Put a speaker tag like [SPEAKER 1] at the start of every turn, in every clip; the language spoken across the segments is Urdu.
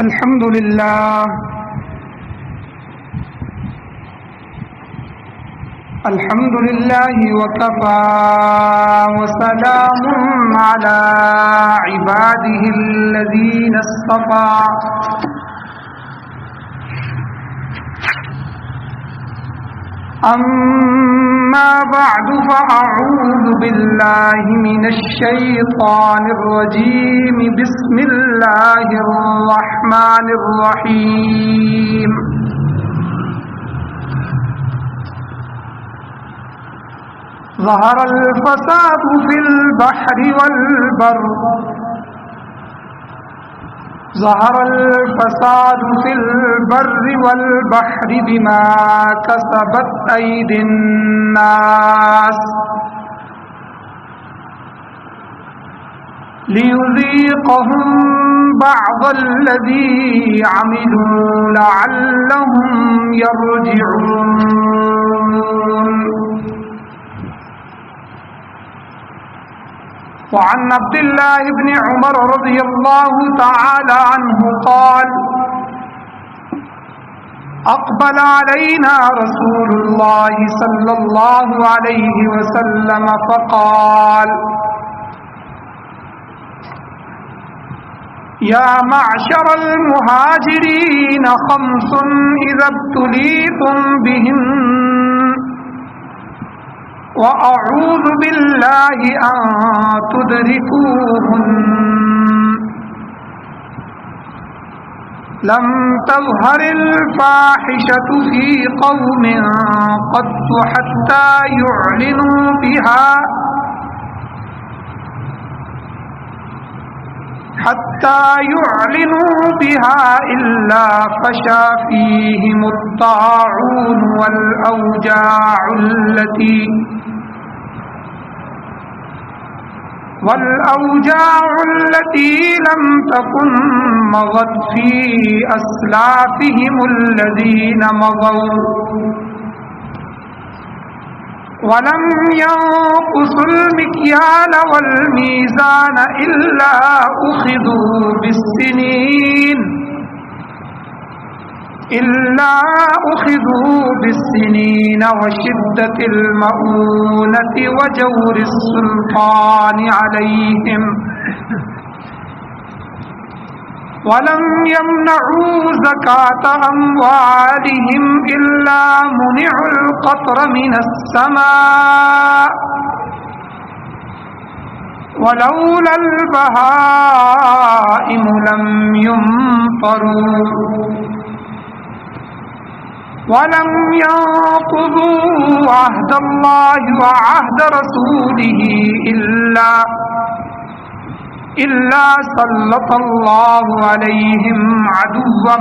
[SPEAKER 1] الحمد لله الحمد لله وكفى وسلام على عباده الذين اصطفى أما بعد فأعوذ بالله من الشيطان الرجيم بسم الله الرحمن الرحيم ظهر الفساد في البحر والبر ظهر الفساد في البر والبحر بما كسبت أيدي الناس ليذيقهم بعض الذي عملوا لعلهم يرجعون. وعن عبد الله بن عمر رضي الله تعالى عنه قال أقبل علينا رسول الله صلى الله عليه وسلم فقال يا معشر المهاجرين خمس إذا ابتليتم بهن وأعوذ بالله أن تدركوهن لم تظهر الفاحشة في قوم قط حتى يعلنوا بها إلا فشى فيهم الطاعون والأوجاع التي لم تكن مضت في أسلافهم الذين مضوا ولم ينقصوا المكيال والميزان إلا أخذوا بالسنين وشدة المؤونة وجور السلطان عليهم ولم يمنعوا زكاة أموالهم إلا منعوا القطر من السماء ولولا البهائم لم يمطروا ولم ينقضوا عهد الله وعهد رسوله إلا سلط الله عليهم عدوا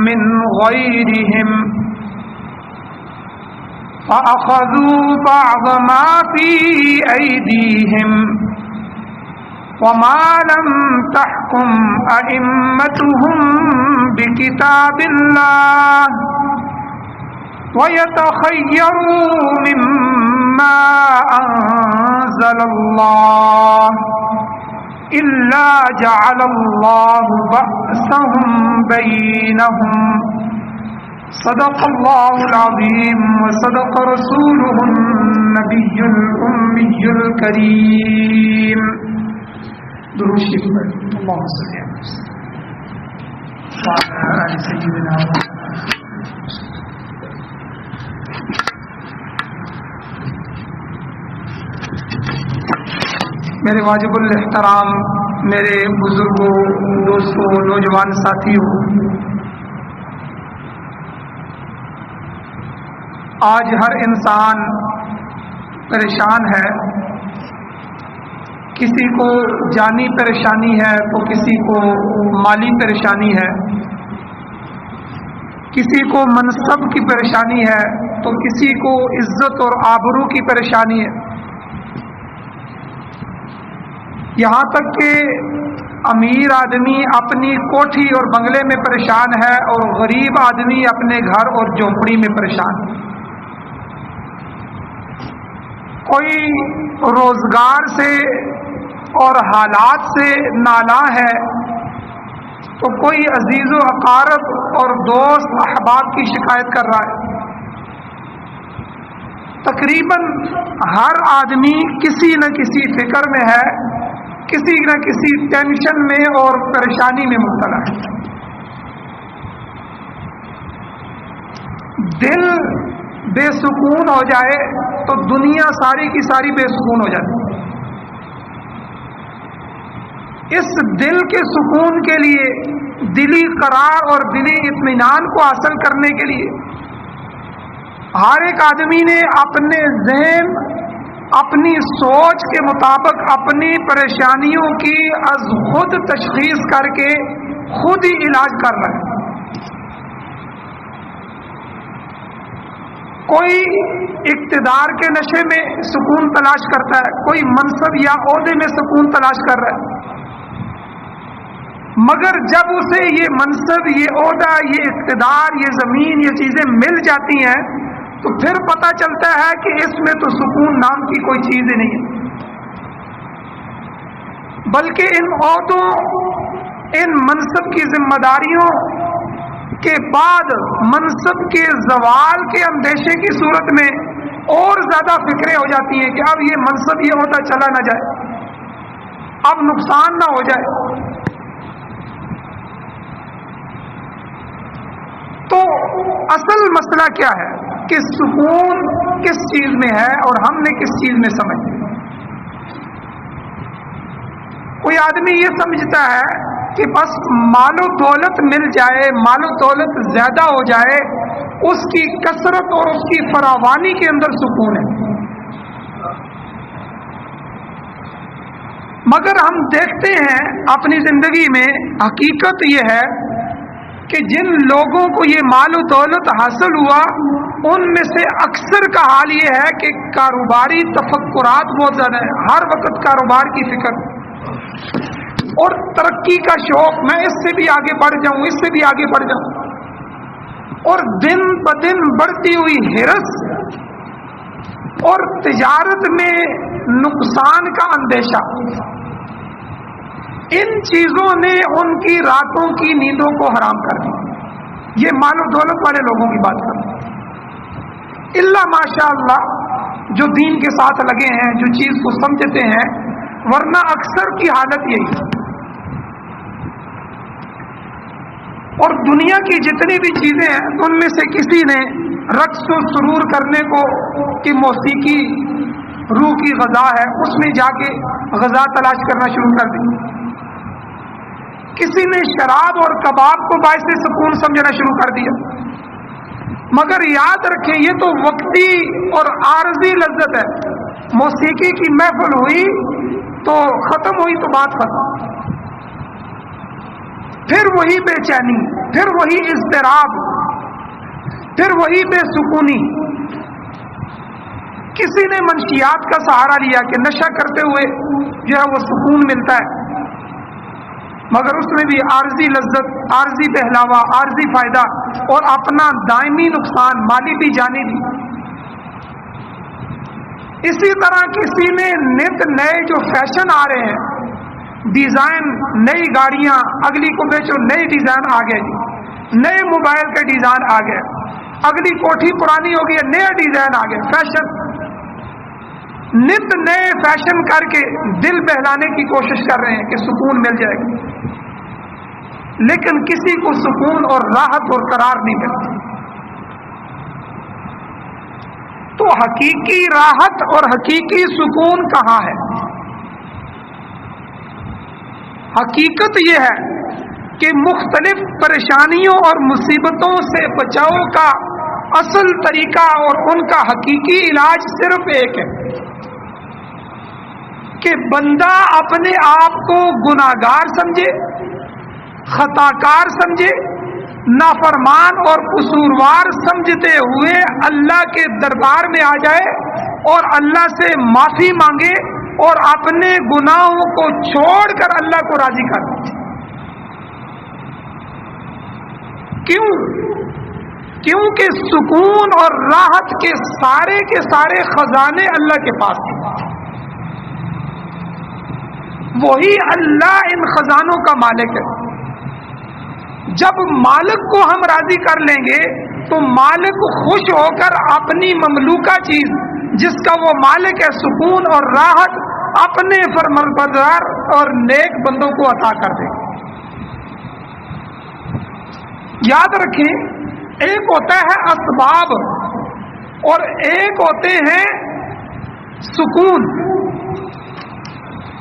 [SPEAKER 1] من غيرهم فأخذوا بعض ما في أيديهم وما لم تحكم أئمتهم بكتاب الله ويتخيروا مما أنزل الله إلا جعل الله بأسهم بينهم. صدق الله العظيم وصدق رسوله النبي الأمي الكريم. درود شریف پڑھیں. اللهم صل على وعلى آل سيدنا میرے واجب الاحترام، میرے بزرگوں، دوستوں، نوجوان ساتھیوں، آج ہر انسان پریشان ہے. کسی کو جانی پریشانی ہے تو کسی کو مالی پریشانی ہے، کسی کو منصب کی پریشانی ہے تو کسی کو عزت اور آبرو کی پریشانی ہے. یہاں تک کہ امیر آدمی اپنی کوٹھی اور بنگلے میں پریشان ہے اور غریب آدمی اپنے گھر اور جھونپڑی میں پریشان ہے. کوئی روزگار سے اور حالات سے نالاں ہے تو کوئی عزیز و اقارب اور دوست احباب کی شکایت کر رہا ہے. تقریباً ہر آدمی کسی نہ کسی فکر میں ہے، کسی نہ کسی ٹینشن میں اور پریشانی میں مبتلا ہے. دل بے سکون ہو جائے تو دنیا ساری کی ساری بے سکون ہو جاتی ہے. اس دل کے سکون کے لیے، دلی قرار اور دلی اطمینان کو حاصل کرنے کے لیے ہر ایک آدمی نے اپنے ذہن، اپنی سوچ کے مطابق اپنی پریشانیوں کی از خود تشخیص کر کے خود ہی علاج کر رہا ہے. کوئی اقتدار کے نشے میں سکون تلاش کرتا ہے، کوئی منصب یا عہدے میں سکون تلاش کر رہا ہے. مگر جب اسے یہ منصب، یہ عہدہ، یہ اقتدار، یہ زمین، یہ چیزیں مل جاتی ہیں تو پھر پتہ چلتا ہے کہ اس میں تو سکون نام کی کوئی چیز ہی نہیں ہے، بلکہ ان عہدوں، ان منصب کی ذمہ داریوں کے بعد منصب کے زوال کے اندیشے کی صورت میں اور زیادہ فکریں ہو جاتی ہیں کہ اب یہ منصب، یہ عہدہ چلا نہ جائے، اب نقصان نہ ہو جائے. تو اصل مسئلہ کیا ہے کہ سکون کس چیز میں ہے اور ہم نے کس چیز میں سمجھا. کوئی آدمی یہ سمجھتا ہے کہ بس مال و دولت مل جائے، مال و دولت زیادہ ہو جائے، اس کی کثرت اور اس کی فراوانی کے اندر سکون ہے. مگر ہم دیکھتے ہیں اپنی زندگی میں، حقیقت یہ ہے کہ جن لوگوں کو یہ مال و دولت حاصل ہوا ان میں سے اکثر کا حال یہ ہے کہ کاروباری تفکرات بہت زیادہ ہیں، ہر وقت کاروبار کی فکر اور ترقی کا شوق، میں اس سے بھی آگے بڑھ جاؤں، اس سے بھی آگے بڑھ جاؤں، اور دن بدن بڑھتی ہوئی ہرس اور تجارت میں نقصان کا اندیشہ، ان چیزوں نے ان کی راتوں کی نیندوں کو حرام کر دی. یہ مال و دولت والے لوگوں کی بات کرتے ہیں، اللہ ماشاء اللہ جو دین کے ساتھ لگے ہیں، جو چیز کو سمجھتے ہیں، ورنہ اکثر کی حالت یہی ہے. اور دنیا کی جتنی بھی چیزیں ہیں ان میں سے کسی نے رقص و سرور کرنے کو کہ موسیقی روح کی غذا ہے، اس میں جا کے غذا تلاش کرنا شروع کر دی. کسی نے شراب اور کباب کو باعث سکون سمجھنا شروع کر دیا. مگر یاد رکھیں یہ تو وقتی اور عارضی لذت ہے. موسیقی کی محفل ہوئی تو ختم ہوئی تو بات ختم، پھر وہی بے چینی، پھر وہی اضطراب، پھر وہی بے سکونی. کسی نے منشیات کا سہارا لیا کہ نشہ کرتے ہوئے جو ہے وہ سکون ملتا ہے، مگر اس میں بھی عارضی لذت، عارضی بہلاوا، عارضی فائدہ اور اپنا دائمی نقصان، مالی بھی جانی بھی. اسی طرح کسی نے نت نئے جو فیشن آ رہے ہیں، ڈیزائن، نئی گاڑیاں، اگلی کو بیچو نئی ڈیزائن آ گئے جی، نئے موبائل کے ڈیزائن آ گئے، اگلی کوٹھی پرانی ہو گئی، نیا ڈیزائن آ گئے، فیشن، نت نئے فیشن کر کے دل بہلانے کی کوشش کر رہے ہیں کہ سکون مل جائے گا. لیکن کسی کو سکون اور راحت اور قرار نہیں ملتی. تو حقیقی راحت اور حقیقی سکون کہاں ہے؟ حقیقت یہ ہے کہ مختلف پریشانیوں اور مصیبتوں سے بچاؤ کا اصل طریقہ اور ان کا حقیقی علاج صرف ایک ہے کہ بندہ اپنے آپ کو گناہگار سمجھے، خطاکار سمجھے، نافرمان اور قصوروار سمجھتے ہوئے اللہ کے دربار میں آ جائے اور اللہ سے معافی مانگے اور اپنے گناہوں کو چھوڑ کر اللہ کو راضی کر دے. کیونکہ سکون اور راحت کے سارے خزانے اللہ کے پاس ہیں. وہی اللہ ان خزانوں کا مالک ہے. جب مالک کو ہم راضی کر لیں گے تو مالک خوش ہو کر اپنی مملوکہ چیز جس کا وہ مالک ہے سکون اور راحت اپنے فرمانبردار اور نیک بندوں کو عطا کر دے. یاد رکھیں ایک ہوتا ہے اسباب اور ایک ہوتے ہیں سکون.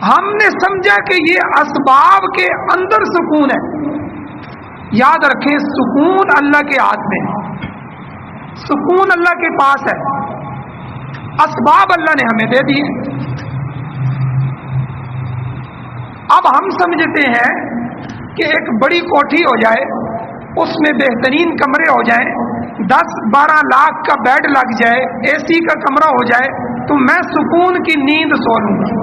[SPEAKER 1] ہم نے سمجھا کہ یہ اسباب کے اندر سکون ہے. یاد رکھیں سکون اللہ کے ہاتھ میں ہے, سکون اللہ کے پاس ہے, اسباب اللہ نے ہمیں دے دیے. اب ہم سمجھتے ہیں کہ ایک بڑی کوٹھی ہو جائے, اس میں بہترین کمرے ہو جائیں, 10-12 لاکھ کا بیڈ لگ جائے, اے سی کا کمرہ ہو جائے تو میں سکون کی نیند سو لوں گا.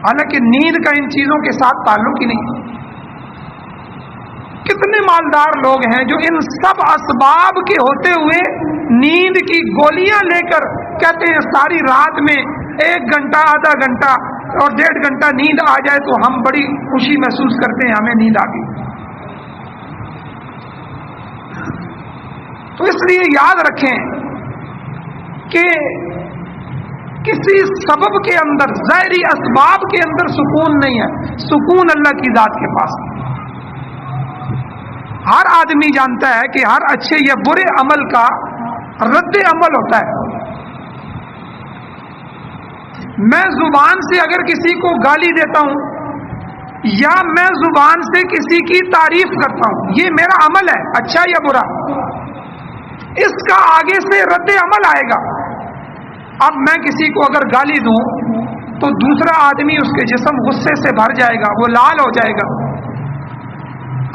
[SPEAKER 1] حالانکہ نیند کا ان چیزوں کے ساتھ تعلق ہی نہیں. کتنے مالدار لوگ ہیں جو ان سب اسباب کے ہوتے ہوئے نیند کی گولیاں لے کر کہتے ہیں ساری رات میں 1 گھنٹہ, آدھا گھنٹہ اور 1.5 گھنٹہ نیند آ جائے تو ہم بڑی خوشی محسوس کرتے ہیں, ہمیں نیند آ گئی. تو اس لیے یاد رکھیں کہ کسی سبب کے اندر, ظاہری اسباب کے اندر سکون نہیں ہے, سکون اللہ کی ذات کے پاس. ہر آدمی جانتا ہے کہ ہر اچھے یا برے عمل کا رد عمل ہوتا ہے. میں زبان سے اگر کسی کو گالی دیتا ہوں یا میں زبان سے کسی کی تعریف کرتا ہوں, یہ میرا عمل ہے, اچھا یا برا, اس کا آگے سے رد عمل آئے گا. اب میں کسی کو اگر گالی دوں تو دوسرا آدمی اس کے جسم غصے سے بھر جائے گا, وہ لال ہو جائے گا.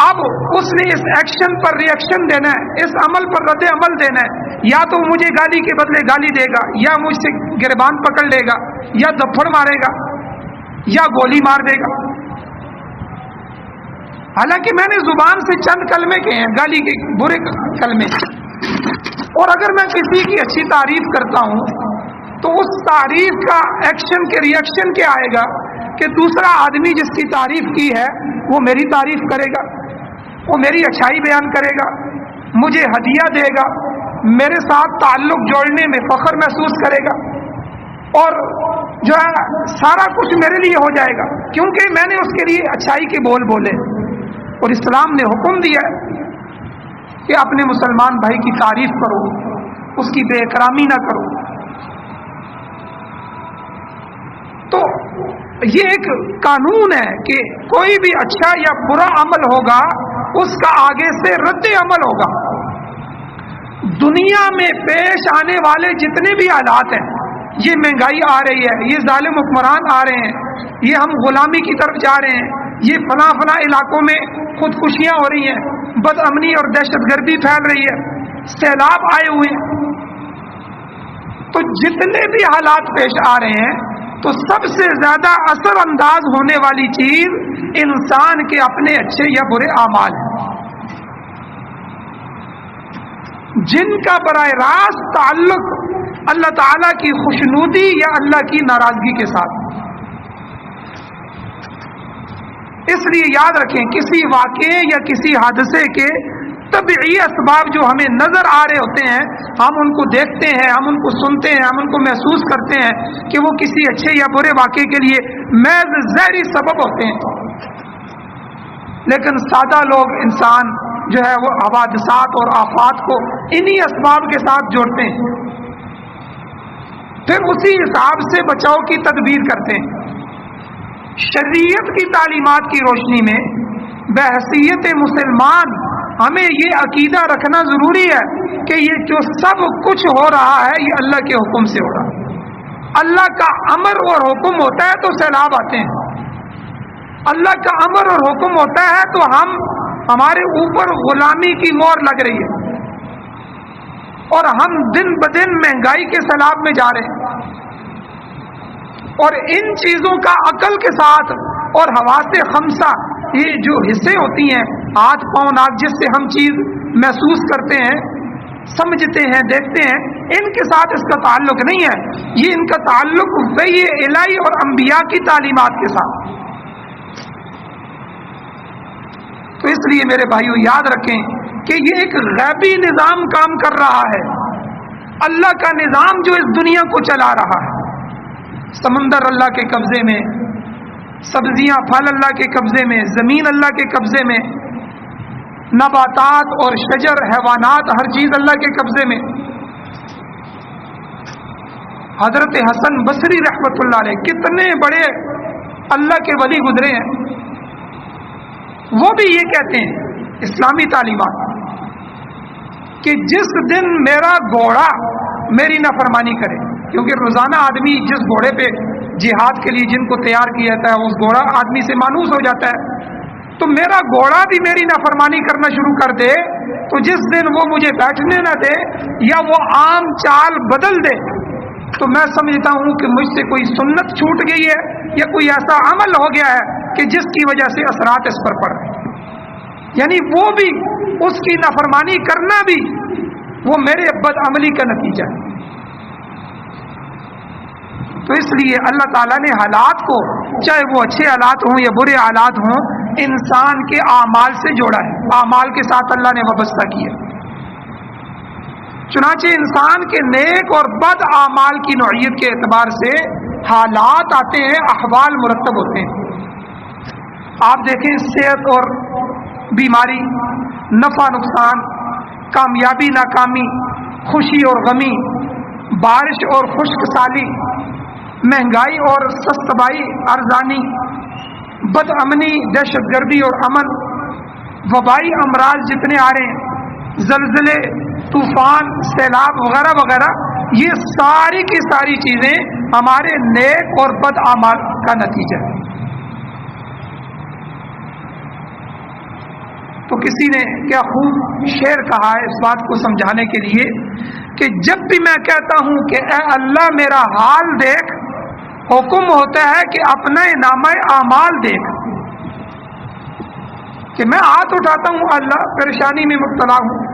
[SPEAKER 1] اب اس نے اس ایکشن پر ری ایکشن دینا ہے, اس عمل پر رد عمل دینا ہے. یا تو مجھے گالی کے بدلے گالی دے گا, یا مجھ سے گریبان پکڑ لے گا, یا دھپڑ مارے گا, یا گولی مار دے گا. حالانکہ میں نے زبان سے چند کلمے کہے ہیں, گالی کے برے کلمے. اور اگر میں کسی کی اچھی تعریف کرتا ہوں تو اس تعریف کا ایکشن کے ری ایکشن کیا آئے گا کہ دوسرا آدمی جس کی تعریف کی ہے وہ میری تعریف کرے گا, وہ میری اچھائی بیان کرے گا, مجھے ہدیہ دے گا, میرے ساتھ تعلق جوڑنے میں فخر محسوس کرے گا, اور جو ہے سارا کچھ میرے لیے ہو جائے گا کیونکہ میں نے اس کے لیے اچھائی کے بول بولے. اور اسلام نے حکم دیا ہے کہ اپنے مسلمان بھائی کی تعریف کرو, اس کی بے احترامی نہ کرو. تو یہ ایک قانون ہے کہ کوئی بھی اچھا یا برا عمل ہوگا اس کا آگے سے رد عمل ہوگا. دنیا میں پیش آنے والے جتنے بھی حالات ہیں, یہ مہنگائی آ رہی ہے, یہ ظالم حکمران آ رہے ہیں, یہ ہم غلامی کی طرف جا رہے ہیں, یہ فلاں فلاں علاقوں میں خودکشیاں ہو رہی ہیں, بد امنی اور دہشت گردی پھیل رہی ہے, سیلاب آئے ہوئے ہیں, تو جتنے بھی حالات پیش آ رہے ہیں تو سب سے زیادہ اثر انداز ہونے والی چیز انسان کے اپنے اچھے یا برے اعمال ہیں, جن کا براہ راست تعلق اللہ تعالیٰ کی خوشنودی یا اللہ کی ناراضگی کے ساتھ. اس لیے یاد رکھیں کسی واقعے یا کسی حادثے کے طبعی اسباب جو ہمیں نظر آ رہے ہوتے ہیں, ہم ان کو دیکھتے ہیں, ہم ان کو سنتے ہیں, ہم ان کو محسوس کرتے ہیں کہ وہ کسی اچھے یا برے واقعے کے لیے محض ظاہری سبب ہوتے ہیں. لیکن سادہ لوگ انسان جو ہے وہ حوادثات اور آفات کو انہی اسباب کے ساتھ جوڑتے ہیں, پھر اسی حساب سے بچاؤ کی تدبیر کرتے ہیں. شریعت کی تعلیمات کی روشنی میں بحیثیت مسلمان ہمیں یہ عقیدہ رکھنا ضروری ہے کہ یہ جو سب کچھ ہو رہا ہے یہ اللہ کے حکم سے ہو رہا ہے. اللہ کا امر اور حکم ہوتا ہے تو سیلاب آتے ہیں, اللہ کا امر اور حکم ہوتا ہے تو ہمارے اوپر غلامی کی مہر لگ رہی ہے اور ہم دن بدن مہنگائی کے سیلاب میں جا رہے ہیں. اور ان چیزوں کا عقل کے ساتھ اور حواس خمسہ, یہ جو حصے ہوتی ہیں ہاتھ پاؤں ناک جس سے ہم چیز محسوس کرتے ہیں, سمجھتے ہیں, دیکھتے ہیں, ان کے ساتھ اس کا تعلق نہیں ہے. یہ ان کا تعلق وحی الہی اور انبیاء کی تعلیمات کے ساتھ. تو اس لیے میرے بھائیو یاد رکھیں کہ یہ ایک غیبی نظام کام کر رہا ہے، اللہ کا نظام جو اس دنیا کو چلا رہا ہے۔ سمندر اللہ کے قبضے میں، سبزیاں پھل اللہ کے قبضے میں، زمین اللہ کے قبضے میں، نباتات اور شجر حیوانات ہر چیز اللہ کے قبضے میں۔ حضرت حسن بصری رحمۃ اللہ علیہ کتنے بڑے اللہ کے ولی گزرے ہیں، وہ بھی یہ کہتے ہیں اسلامی تعلیمات کہ جس دن میرا گھوڑا میری نافرمانی کرے، کیونکہ روزانہ آدمی جس گھوڑے پہ جہاد کے لیے جن کو تیار کیا جاتا ہے اس گھوڑا آدمی سے مانوس ہو جاتا ہے، تو میرا گھوڑا بھی میری نافرمانی کرنا شروع کر دے تو جس دن وہ مجھے بیٹھنے نہ دے یا وہ عام چال بدل دے تو میں سمجھتا ہوں کہ مجھ سے کوئی سنت چھوٹ گئی ہے یا کوئی ایسا عمل ہو گیا ہے کہ جس کی وجہ سے اثرات اس پر پڑ رہے ہیں، یعنی وہ بھی اس کی نافرمانی کرنا بھی وہ میرے بد عملی کا نتیجہ ہے۔ تو اس لیے اللہ تعالیٰ نے حالات کو، چاہے وہ اچھے حالات ہوں یا برے حالات ہوں، انسان کے اعمال سے جوڑا ہے، اعمال کے ساتھ اللہ نے وابستہ کیا۔ چنانچہ انسان کے نیک اور بد اعمال کی نوعیت کے اعتبار سے حالات آتے ہیں، احوال مرتب ہوتے ہیں۔ آپ دیکھیں صحت اور بیماری، نفع نقصان، کامیابی ناکامی، خوشی اور غمی، بارش اور خشک سالی، مہنگائی اور سستبائی ارزانی، بد امنی، دہشت گردی اور امن، وبائی امراض جتنے آ رہے ہیں، زلزلے، طوفان، سیلاب وغیرہ وغیرہ، یہ ساری کی ساری چیزیں ہمارے نیک اور بد اعمال کا نتیجہ ہے۔ تو کسی نے کیا خوب شعر کہا ہے اس بات کو سمجھانے کے لیے کہ جب بھی میں کہتا ہوں کہ اے اللہ میرا حال دیکھ، حکم ہوتا ہے کہ اپنا نامہ اعمال دیکھ، کہ میں ہاتھ اٹھاتا ہوں اللہ پریشانی میں مبتلا ہوں،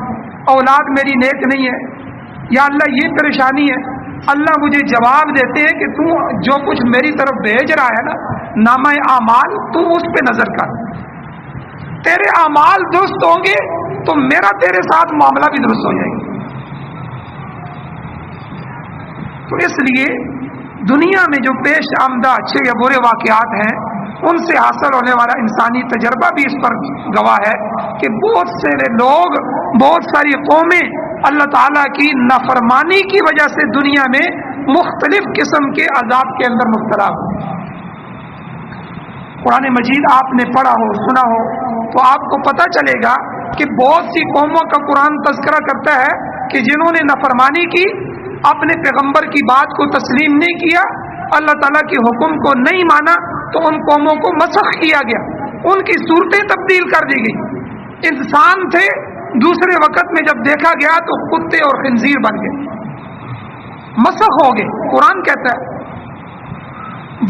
[SPEAKER 1] اولاد میری نیک نہیں ہے، یا اللہ یہ پریشانی ہے، اللہ مجھے جواب دیتے ہیں کہ تو جو کچھ میری طرف بھیج رہا ہے نا نامہ اعمال، تو اس پہ نظر کر، تیرے اعمال درست ہوں گے تو میرا تیرے ساتھ معاملہ بھی درست ہو جائے گا۔ تو اس لیے دنیا میں جو پیش آمدہ اچھے یا برے واقعات ہیں ان سے حاصل ہونے والا انسانی تجربہ بھی اس پر گواہ ہے کہ بہت سارے لوگ، بہت ساری قومیں اللہ تعالیٰ کی نافرمانی کی وجہ سے دنیا میں مختلف قسم کے عذاب کے اندر مبتلا ہوئے۔ قرآن مجید آپ نے پڑھا ہو، سنا ہو تو آپ کو پتہ چلے گا کہ بہت سی قوموں کا قرآن تذکرہ کرتا ہے کہ جنہوں نے نافرمانی کی، اپنے پیغمبر کی بات کو تسلیم نہیں کیا، اللہ تعالیٰ کے حکم کو نہیں مانا، تو ان قوموں کو مسخ کیا گیا، ان کی صورتیں تبدیل کر دی گئی۔ انسان تھے، دوسرے وقت میں جب دیکھا گیا تو کتے اور خنزیر بن گئے، مسخ ہو گئے۔ قرآن کہتا ہے،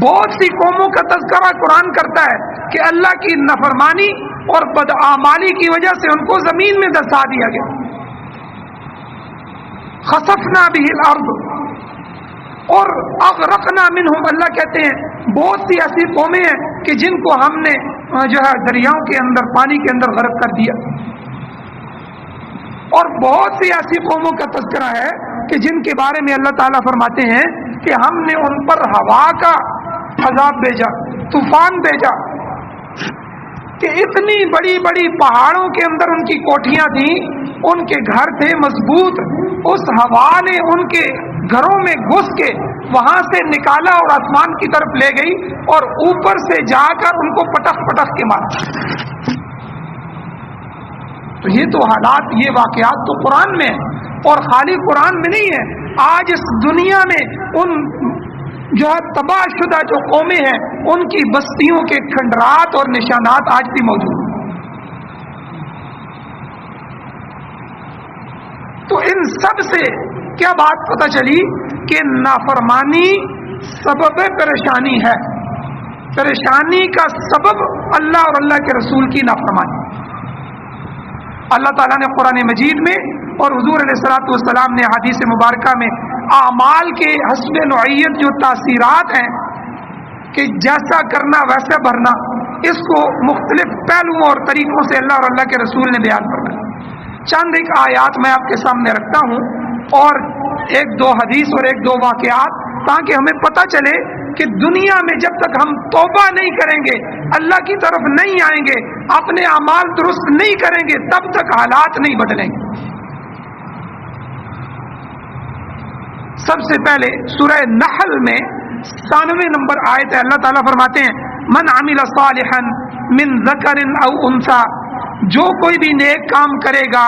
[SPEAKER 1] بہت سی قوموں کا تذکرہ قرآن کرتا ہے کہ اللہ کی نافرمانی اور بدعمالی کی وجہ سے ان کو زمین میں دسا دیا گیا۔ خسفنا به الارض اور اغرقنا منہم، اللہ کہتے ہیں بہت سی ایسی قومیں ہیں کہ جن کو ہم نے جو ہے دریاؤں کے اندر، پانی کے اندر غرق کر دیا، اور بہت سی ایسی قوموں کا تذکرہ ہے کہ جن کے بارے میں اللہ تعالیٰ فرماتے ہیں کہ ہم نے ان پر ہوا کا عذاب بھیجا، طوفان بھیجا، کہ اتنی بڑی بڑی پہاڑوں کے اندر ان کی کوٹھیاں تھیں، ان کے گھر تھے مضبوط، اس ہوا نے ان کے گھروں میں گھس کے وہاں سے نکالا اور آسمان کی طرف لے گئی اور اوپر سے جا کر ان کو پٹخ پٹخ کے مارا۔ تو یہ تو حالات، یہ واقعات تو قرآن میں ہیں، اور خالی قرآن میں نہیں ہے، آج اس دنیا میں ان جو ہے تباہ شدہ جو قومیں ہیں ان کی بستیوں کے کھنڈرات اور نشانات آج بھی موجود ہیں۔ تو ان سب سے کیا بات پتہ چلی کہ نافرمانی سبب پریشانی ہے، پریشانی کا سبب اللہ اور اللہ کے رسول کی نافرمانی۔ اللہ تعالیٰ نے قرآن مجید میں اور حضور علیہ الصلوۃ والسلام نے حدیث مبارکہ میں اعمال کے حسب نوعیت جو تاثیرات ہیں کہ جیسا کرنا ویسا بھرنا، اس کو مختلف پہلوؤں اور طریقوں سے اللہ اور اللہ کے رسول نے بیان فرمایا۔ چند ایک آیات میں آپ کے سامنے رکھتا ہوں اور ایک دو حدیث اور ایک دو واقعات، تاکہ ہمیں پتہ چلے کہ دنیا میں جب تک ہم توبہ نہیں کریں گے، اللہ کی طرف نہیں آئیں گے، اپنے اعمال درست نہیں کریں گے، تب تک حالات نہیں بدلیں گے۔ سب سے پہلے سورہ نحل میں 97 نمبر آیت ہے، اللہ تعالیٰ فرماتے ہیں من عمل صالحا من ذکر او انثی، جو کوئی بھی نیک کام کرے گا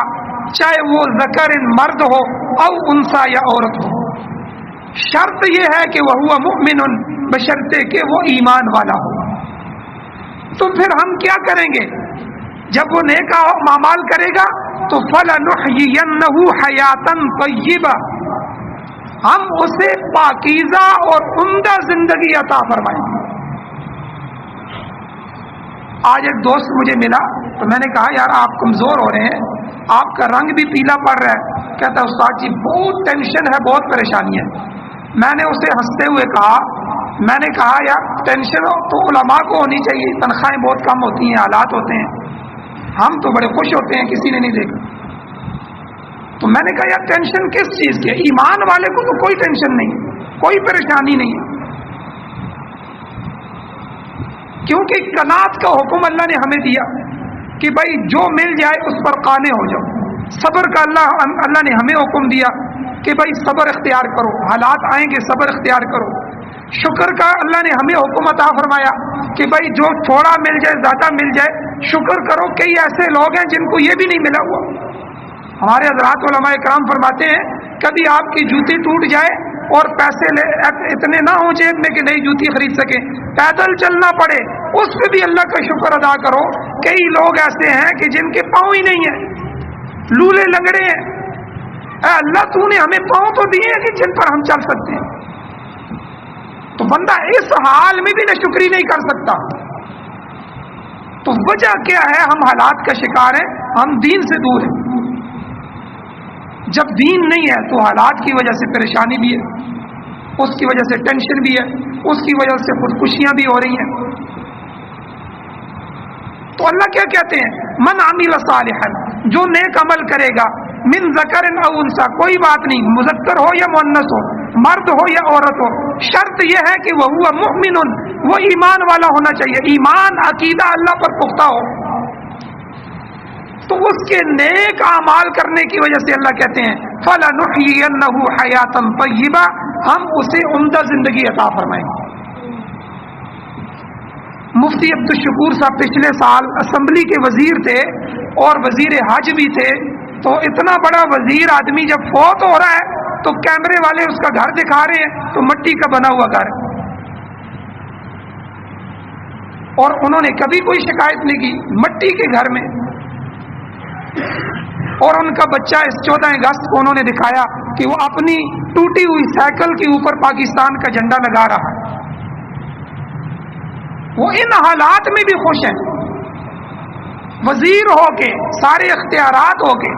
[SPEAKER 1] چاہے وہ ذکر مرد ہو او انثی یا عورت ہو، شرط یہ ہے کہ وہ ہوا مؤمن، بشرطے کہ وہ ایمان والا ہو۔ تو پھر ہم کیا کریں گے؟ جب وہ نیک اعمال کرے گا تو فَلَنُحْيِيَنَّهُ حَيَاةً طَيِّبَةً، ہم اسے پاکیزہ اور عمدہ زندگی عطا فرمائیں گے۔ آج ایک دوست مجھے ملا تو میں نے کہا یار آپ کمزور ہو رہے ہیں، آپ کا رنگ بھی پیلا پڑ رہا ہے۔ کہتا ہے استاد جی بہت ٹینشن ہے، بہت پریشانی ہے۔ میں نے اسے ہنستے ہوئے کہا، میں نے کہا یار ٹینشن تو علماء کو ہونی چاہیے، تنخواہیں بہت کم ہوتی ہیں، حالات ہوتے ہیں، ہم تو بڑے خوش ہوتے ہیں کسی نے نہیں دیکھا۔ تو میں نے کہا یار ٹینشن کس چیز کی ہے؟ ایمان والے کو تو کوئی ٹینشن نہیں، کوئی پریشانی نہیں، کیونکہ قناعت کا حکم اللہ نے ہمیں دیا کہ بھائی جو مل جائے اس پر قانع ہو جاؤ۔ صبر کا اللہ نے ہمیں حکم دیا کہ بھائی صبر اختیار کرو، حالات آئیں گے صبر اختیار کرو۔ شکر کا اللہ نے ہمیں حکم عطا فرمایا کہ بھائی جو تھوڑا مل جائے زیادہ مل جائے شکر کرو۔ کئی ایسے لوگ ہیں جن کو یہ بھی نہیں ملا ہوا۔ ہمارے حضرات علماء کرام فرماتے ہیں کبھی آپ کی جوتی ٹوٹ جائے اور پیسے اتنے نہ ہوں جیب میں کہ نئی جوتی خرید سکیں، پیدل چلنا پڑے، اس پہ بھی اللہ کا شکر ادا کرو۔ کئی لوگ ایسے ہیں کہ جن کے پاؤں ہی نہیں ہیں، لولے لنگڑے ہیں، اے اللہ تو نے ہمیں پاؤں تو دیے ہیں کہ جن پر ہم چل سکتے ہیں۔ تو بندہ اس حال میں بھی ناشکری نہیں کر سکتا۔ تو وجہ کیا ہے؟ ہم حالات کا شکار ہیں، ہم دین سے دور ہیں۔ جب دین نہیں ہے تو حالات کی وجہ سے پریشانی بھی ہے، اس کی وجہ سے ٹینشن بھی ہے، اس کی وجہ سے خودکشیاں بھی ہو رہی ہیں۔ تو اللہ کیا کہتے ہیں؟ من عمل صالحا، جو نیک عمل کرے گا، من ذکر او انثی، کوئی بات نہیں مذکر ہو یا مؤنث ہو، مرد ہو یا عورت ہو، شرط یہ ہے کہ وہ ہوا مؤمن، وہ ایمان والا ہونا چاہیے، ایمان عقیدہ اللہ پر پختہ ہو۔ تو اس کے نیک اعمال کرنے کی وجہ سے اللہ کہتے ہیں فَلَنُحْيِيَنَّهُ حَيَاةً طَيِّبَةً، ہم اسے عمدہ زندگی عطا فرمائیں گے۔ مفتی عبدالشکور صاحب پچھلے سال اسمبلی کے وزیر تھے اور وزیر حج بھی تھے۔ تو اتنا بڑا وزیر آدمی جب فوت ہو رہا ہے تو کیمرے والے اس کا گھر دکھا رہے ہیں، تو مٹی کا بنا ہوا گھر، اور انہوں نے کبھی کوئی شکایت نہیں کی، مٹی کے گھر میں۔ اور ان کا بچہ اس 14 اگست کو انہوں نے دکھایا کہ وہ اپنی ٹوٹی ہوئی سائیکل کے اوپر پاکستان کا جھنڈا لگا رہا ہے۔ وہ ان حالات میں بھی خوش ہیں، وزیر ہو کے، سارے اختیارات ہو کے،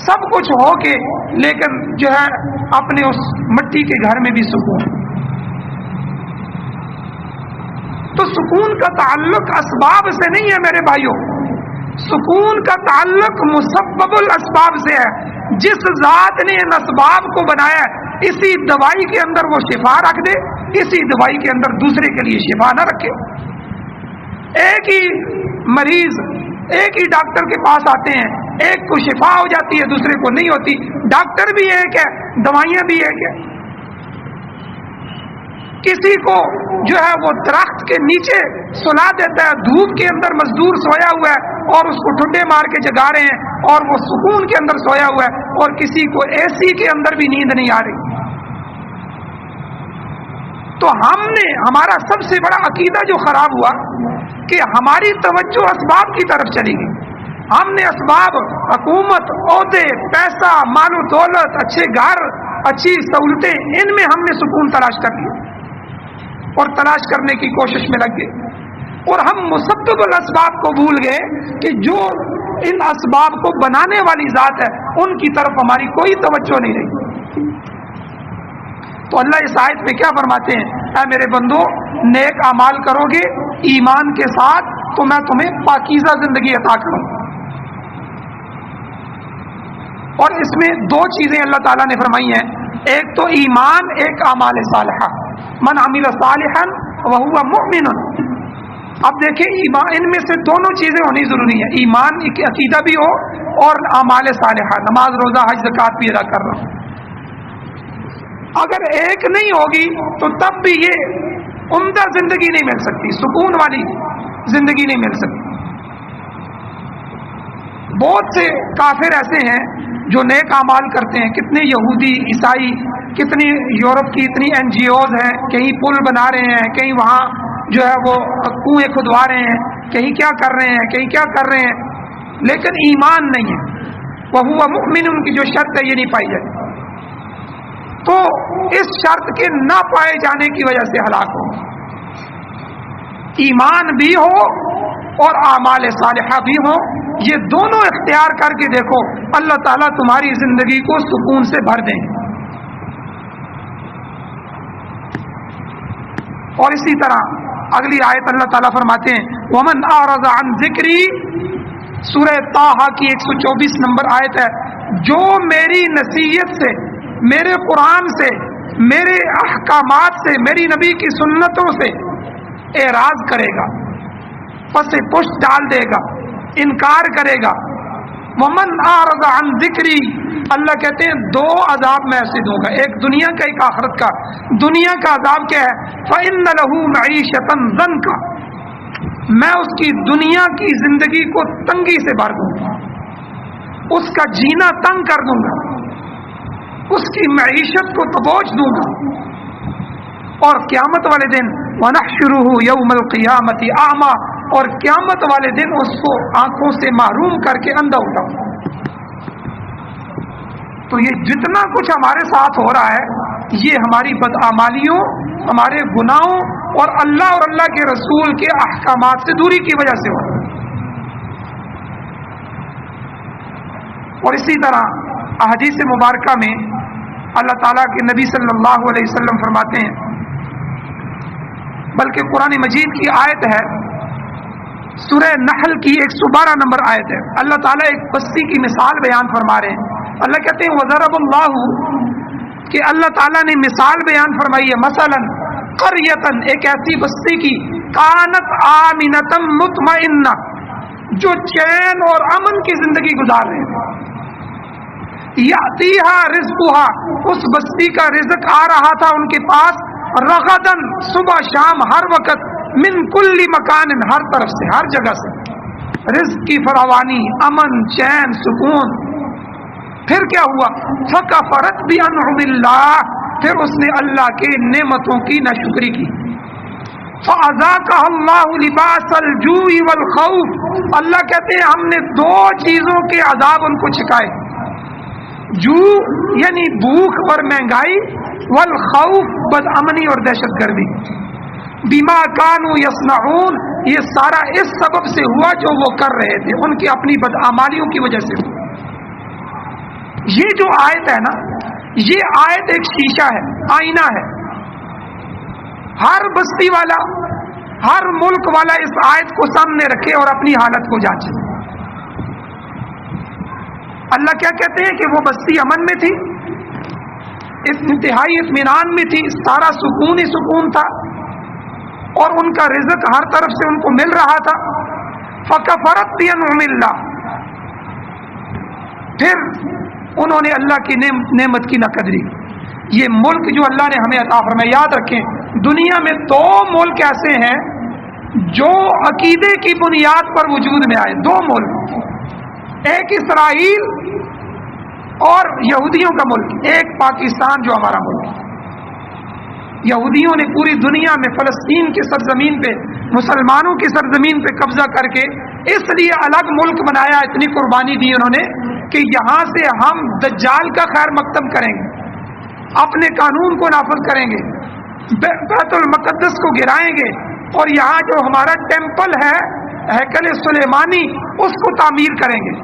[SPEAKER 1] سب کچھ ہو کے، لیکن جو ہے اپنے اس مٹی کے گھر میں بھی سکون۔ تو سکون کا تعلق اسباب سے نہیں ہے میرے بھائیوں، سکون کا تعلق مسبب الاسباب سے ہے۔ جس ذات نے ان اسباب کو بنایا ہے، اسی دوائی کے اندر وہ شفا رکھ دے، اسی دوائی کے اندر دوسرے کے لیے شفا نہ رکھے۔ ایک ہی مریض ایک ہی ڈاکٹر کے پاس آتے ہیں، ایک کو شفا ہو جاتی ہے دوسرے کو نہیں ہوتی، ڈاکٹر بھی ایک ہے، دوائیاں بھی ایک ہے۔ کسی کو جو ہے وہ درخت کے نیچے سلا دیتا ہے، دھوپ کے اندر مزدور سویا ہوا ہے اور اس کو ٹھڈے مار کے جگا رہے ہیں اور وہ سکون کے اندر سویا ہوا ہے، اور کسی کو اے سی کے اندر بھی نیند نہیں آ رہی۔ تو ہمارا سب سے بڑا عقیدہ جو خراب ہوا کہ ہماری توجہ اسباب کی طرف چلی گئی۔ ہم نے اسباب، حکومت، عہدے، پیسہ، مال و دولت، اچھے گھر، اچھی سہولتیں، ان میں ہم نے سکون تلاش کر لیا اور تلاش کرنے کی کوشش میں لگ گئے، اور ہم مسبب الاسباب کو بھول گئے کہ جو ان اسباب کو بنانے والی ذات ہے ان کی طرف ہماری کوئی توجہ نہیں رہی۔ تو اللہ اس آیت میں کیا فرماتے ہیں؟ اے میرے بندو، نیک اعمال کرو گے ایمان کے ساتھ تو میں تمہیں پاکیزہ زندگی عطا کروں. اور اس میں دو چیزیں اللہ تعالیٰ نے فرمائی ہیں، ایک تو ایمان، ایک اعمال صالحہ. من عمل صالحا وهو مؤمن. اب دیکھیں ایمان، ان میں سے دونوں چیزیں ہونی ضروری ہیں، ایمان کی عقیدہ بھی ہو اور اعمال صالحہ، نماز روزہ حج زکوٰۃ بھی ادا کر رہا ہوں. اگر ایک نہیں ہوگی تو تب بھی یہ عمدہ زندگی نہیں مل سکتی، سکون والی زندگی نہیں مل سکتی. بہت سے کافر ایسے ہیں جو نیک اعمال کرتے ہیں، کتنے یہودی عیسائی، کتنی یورپ کی اتنی NGOs ہیں، کہیں پل بنا رہے ہیں، کہیں وہاں جو ہے وہ کنویں کھدوا رہے ہیں، کہیں کیا کر رہے ہیں، کہیں کیا کر رہے ہیں، لیکن ایمان نہیں ہے. وَهُوَ مُؤْمِنٌ ان کی جو شرط ہے یہ نہیں پائی جاتی. تو اس شرط کے نہ پائے جانے کی وجہ سے ہلاک ہو. ایمان بھی ہو اور اعمال صالحہ بھی ہو، یہ دونوں اختیار کر کے دیکھو، اللہ تعالیٰ تمہاری زندگی کو سکون سے بھر دیں. اور اسی طرح اگلی آیت اللہ تعالیٰ فرماتے ہیں وَمَنْ أَعْرَضَ عَنْ ذِكْرِي، سورہ طٰہٰ کی 124 نمبر آیت ہے، جو میری نصیحت سے، میرے قرآن سے، میرے احکامات سے، میری نبی کی سنتوں سے اعراض کرے گا، پس پشت ڈال دے گا، انکار کرے گا. وَمَنْ أَعْرَضَ عَنْ ذِكْرِي، اللہ کہتے ہیں دو عذاب میں ایسے دوں گا، ایک دنیا کا ایک آخرت کا. دنیا کا عذاب کیا ہے؟ فَإِنَّ لَهُ مَعِيشَةً ضَنْكَ، میں اس کی دنیا کی زندگی کو تنگی سے بھر دوں گا، اس کا جینا تنگ کر دوں گا، اس کی معیشت کو تبوچ دوں گا. اور قیامت والے دن وَنَحْشُرُهُ يَوْمَ الْقِيَامَةِ أَعْمَى، اور قیامت والے دن اس کو آنکھوں سے محروم کر کے اندھا اٹھاؤں گا. تو یہ جتنا کچھ ہمارے ساتھ ہو رہا ہے یہ ہماری بدعمالیوں، ہمارے گناہوں اور اللہ کے رسول کے احکامات سے دوری کی وجہ سے ہو رہا ہے. اور اسی طرح احادیث مبارکہ میں اللہ تعالیٰ کے نبی صلی اللہ علیہ وسلم فرماتے ہیں، بلکہ قرآن مجید کی آیت ہے، سورہ نحل کی 112 نمبر آیت ہے، اللہ تعالیٰ ایک بستی کی مثال بیان فرما رہے ہیں. اللہ کہتے ہیں وَضَرَبَ اللَّهُ، کہ اللہ تعالیٰ نے مثال بیان فرمائی ہے، مثلاً قریۃً، ایک ایسی بستی کی، کانت آمنۃ مطمئنہ، جو چین اور امن کی زندگی گزار رہے تھے. یاتیہا رزقہا، اس بستی کا رزق آ رہا تھا ان کے پاس، رغداً، صبح شام ہر وقت، من کل مکان، ہر طرف سے، ہر جگہ سے رزق کی فراوانی، امن، چین، سکون. پھر کیا ہوا؟ فکفرت بانعم اللہ، پھر اس نے اللہ کے نعمتوں کی ناشکری کی. فاذاقها اللہ لباس الجوع والخوف، اللہ کہتے ہیں ہم نے دو چیزوں کے عذاب ان کو چھکائے، جو یعنی بھوک اور مہنگائی، والخوف بدامنی اور دہشت گردی. بما کانوا یصنعون، یہ سارا اس سبب سے ہوا جو وہ کر رہے تھے، ان کی اپنی بدعمالیوں کی وجہ سے. یہ جو آیت ہے نا، یہ آیت ایک شیشہ ہے، آئینہ ہے. ہر بستی والا، ہر ملک والا اس آیت کو سامنے رکھے اور اپنی حالت کو جانچے. اللہ کیا کہتے ہیں کہ وہ بستی امن میں تھی، اس انتہائی اطمینان میں تھی، سارا سکون ہی سکون تھا، اور ان کا رزق ہر طرف سے ان کو مل رہا تھا. فکفرت بانعم اللہ، پھر انہوں نے اللہ کی نعمت کی ناقدری. یہ ملک جو اللہ نے ہمیں عطا فرمایا، یاد رکھیں دنیا میں دو ملک ایسے ہیں جو عقیدے کی بنیاد پر وجود میں آئے. دو ملک، ایک اسرائیل اور یہودیوں کا ملک، ایک پاکستان جو ہمارا ملک. یہودیوں نے پوری دنیا میں فلسطین کی سرزمین پہ، مسلمانوں کی سرزمین پہ قبضہ کر کے اس لیے الگ ملک بنایا، اتنی قربانی دی انہوں نے کہ یہاں سے ہم دجال کا خیر مقدم کریں گے، اپنے قانون کو نافذ کریں گے، بیت المقدس کو گرائیں گے، اور یہاں جو ہمارا ٹیمپل ہے ہیکل سلیمانی اس کو تعمیر کریں گے.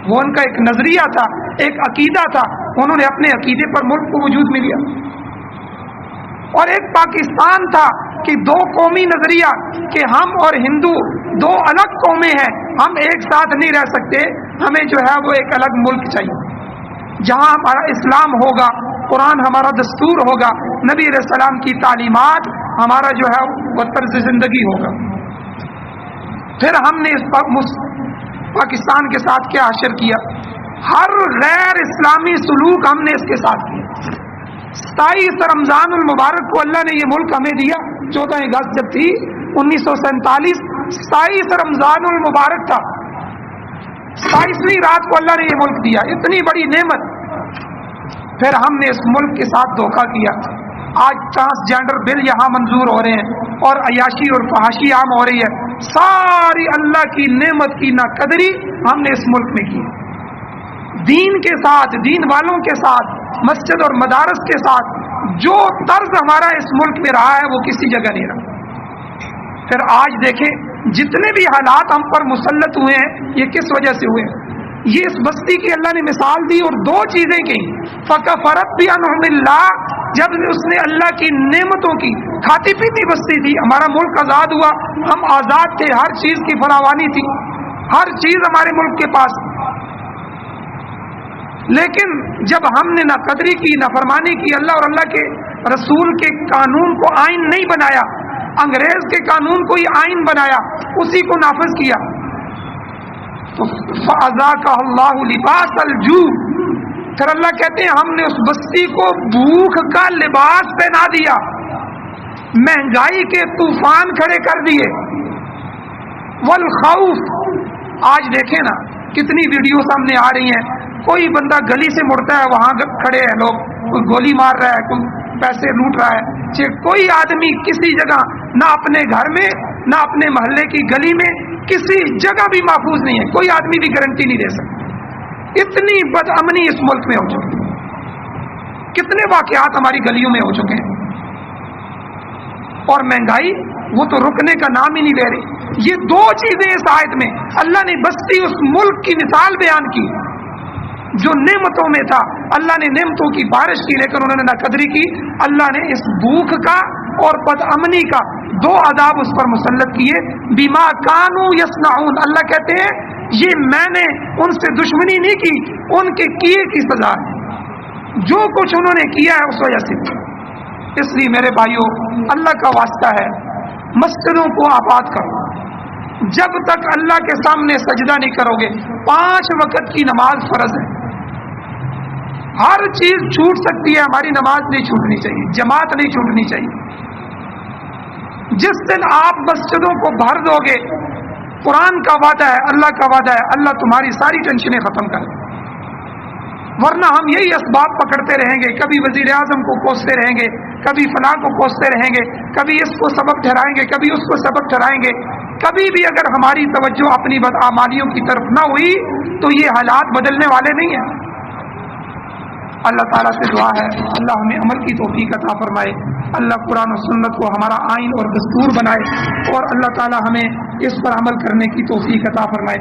[SPEAKER 1] وہ ان کا ایک نظریہ تھا، ایک عقیدہ تھا، انہوں نے اپنے عقیدے پر ملک کو وجود میں لیا. اور ایک پاکستان تھا کہ دو قومی نظریہ کہ ہم اور ہندو دو الگ قومیں ہیں، ہم ایک ساتھ نہیں رہ سکتے، ہمیں جو ہے وہ ایک الگ ملک چاہیے جہاں ہمارا اسلام ہوگا، قرآن ہمارا دستور ہوگا، نبی علیہ السلام کی تعلیمات ہمارا جو ہے وہ طرز زندگی ہوگا۔ پھر ہم نے اس پاکستان کے ساتھ کیا حشر کیا، ہر غیر اسلامی سلوک ہم نے اس کے ساتھ کیا۔ 27 رمضان المبارک کو اللہ نے یہ ملک ہمیں دیا، 14 اگست جب تھی 1947، 27 رمضان المبارک تھا، 27ویں رات کو اللہ نے یہ ملک دیا، اتنی بڑی نعمت۔ پھر ہم نے اس ملک کے ساتھ دھوکہ کیا۔ آج ٹرانسجینڈر بل یہاں منظور ہو رہے ہیں اور عیاشی اور فحاشی عام ہو رہی ہے، ساری اللہ کی نعمت کی ناقدری ہم نے اس ملک میں کی۔ دین کے ساتھ، دین والوں کے ساتھ، مسجد اور مدارس کے ساتھ جو طرز ہمارا اس ملک میں رہا ہے وہ کسی جگہ نہیں رہا۔ پھر آج دیکھیں جتنے بھی حالات ہم پر مسلط ہوئے ہیں یہ کس وجہ سے ہوئے ہیں؟ یہ اس بستی کی اللہ نے مثال دی اور دو چیزیں کہیں، فَكَفَرَتْ بِأَنْعُمِ اللَّهِ، جب اس نے اللہ کی نعمتوں کی، کھاتی پیتی بستی تھی، ہمارا ملک آزاد ہوا، ہم آزاد تھے، ہر چیز کی فراوانی تھی، ہر چیز ہمارے ملک کے پاس، لیکن جب ہم نے نہ قدری کی، نہ فرمانی کی، اللہ اور اللہ کے رسول کے قانون کو آئین نہیں بنایا، انگریز کے قانون کو ہی آئین بنایا، اسی کو نافذ کیا، تو فَأَذَاقَهَا اللَّهُ لِبَاسَ الْجُوعِ، پھر اللہ کہتے ہیں ہم نے اس بستی کو بھوک کا لباس پہنا دیا، مہنگائی کے طوفان کھڑے کر دیے، والخوف، آج دیکھیں نا کتنی ویڈیو سامنے آ رہی ہیں، کوئی بندہ گلی سے مڑتا ہے وہاں کھڑے ہیں لوگ، کوئی گولی مار رہا ہے، کوئی پیسے لوٹ رہا ہے، کوئی آدمی کسی جگہ نہ اپنے گھر میں نہ اپنے محلے کی گلی میں کسی جگہ بھی محفوظ نہیں ہے، کوئی آدمی بھی گارنٹی نہیں دے سکتا۔ اتنی بد امنی اس ملک میں ہو چکی، کتنے واقعات ہماری گلیوں میں ہو چکے ہیں، اور مہنگائی وہ تو رکنے کا نام ہی نہیں لے رہی۔ یہ دو چیزیں اس آیت میں اللہ نے بستی اس ملک کی مثال بیان کی جو نعمتوں میں تھا، اللہ نے نعمتوں کی بارش کی لیکن انہوں نے نہ قدری کی، اللہ نے اس بھوک کا اور بد امنی کا دو عذاب اس پر مسلط کیے، بما کانوا یصنعون، اللہ کہتے ہیں یہ میں نے ان سے دشمنی نہیں کی، ان کے کیے کی سزا ہے، جو کچھ انہوں نے کیا ہے اس وجہ سے۔ اس لیے میرے بھائیوں اللہ کا واسطہ ہے مسجدوں کو آباد کرو، جب تک اللہ کے سامنے سجدہ نہیں کرو گے، 5 وقت کی نماز فرض ہے، ہر چیز چھوٹ سکتی ہے، ہماری نماز نہیں چھوٹنی چاہیے، جماعت نہیں چھوٹنی چاہیے۔ جس دن آپ مسجدوں کو بھر دو گے، قرآن کا وعدہ ہے، اللہ کا وعدہ ہے، اللہ تمہاری ساری ٹینشنیں ختم کر دے، ورنہ ہم یہی اسباب پکڑتے رہیں گے، کبھی وزیر اعظم کو کوستے رہیں گے، کبھی فلاں کو کوستے رہیں گے، کبھی اس کو سبب ٹھہرائیں گے، کبھی اس کو سبب ٹھہرائیں گے، کبھی بھی اگر ہماری توجہ اپنی بدعمالیوں کی طرف نہ ہوئی تو یہ حالات بدلنے والے نہیں ہیں۔ اللہ تعالیٰ سے دعا ہے اللہ ہمیں عمل کی توفیق عطا فرمائے، اللہ قرآن و سنت کو ہمارا آئین اور دستور بنائے، اور اللہ تعالیٰ ہمیں اس پر عمل کرنے کی توفیق عطا فرمائے۔